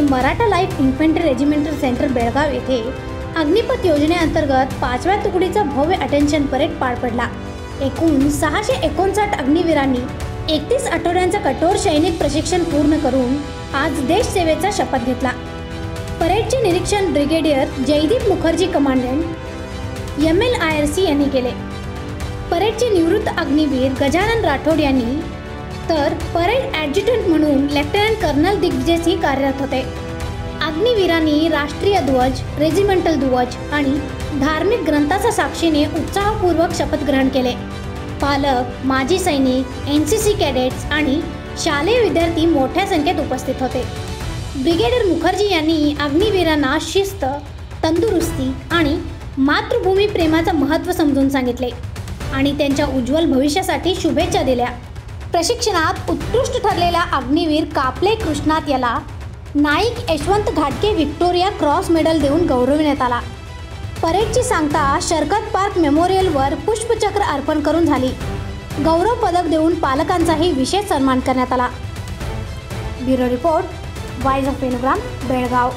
Maratha life infantry regimental centre Belgaum येथे अग्निपथ योजनेअंतर्गत 5व्या तुकडीचा भव्य अटेन्शन परेड पार पडला। एकूण 659 अग्निवीरांनी 31 आठवड्यांचा कठोर सैनिक प्रशिक्षण पूर्ण करून आज देश सेवेचा शपथ घेतला। परेडचे निरीक्षण brigadier Jaideep Mukherjee commandant MLIRC यांनी केले। परेडचे निवृत्त अग्निवीर गजानन राठोड यांनी तर परेड ॲडज्युटंट म्हणून लेफ्टनंट कर्नल दिग्विजय सिंह कार्यरत होते। अग्निवीरांनी राष्ट्रीय ध्वज, रेजिमेंटल ध्वज आणि धार्मिक ग्रंथाच्या साक्षीने उत्साहपूर्वक शपथ ग्रहण केले। पालक, माजी सैनिक, NCC कॅडेट्स आणि शालेय विद्यार्थी मोठ्या संख्येत उपस्थित होते। ब्रिगेडियर मुखर्जी यांनी अग्निवीरांना शिस्त, तंदुरुस्ती आणि मातृभूमी प्रेमाचे महत्त्व समजून सांगितले आणि त्यांच्या उज्ज्वल भविष्यासाठी शुभेच्छा दिल्या। प्रशिक्षणात उत्कृष्ट ठरलेला अग्निवीर कापले कृष्णात याला नाईक यशवंत घाटगे व्हिक्टोरिया क्रॉस मेडल देऊन गौरविण्यात आला। परेडची सांगता शरकत पार्क मेमोरियलवर पुष्पचक्र अर्पण करून झाली। गौरव पदक देऊन पालकांचाही विशेष सन्मान करण्यात आला। Bureau report, voice of Venugram, Belgaum.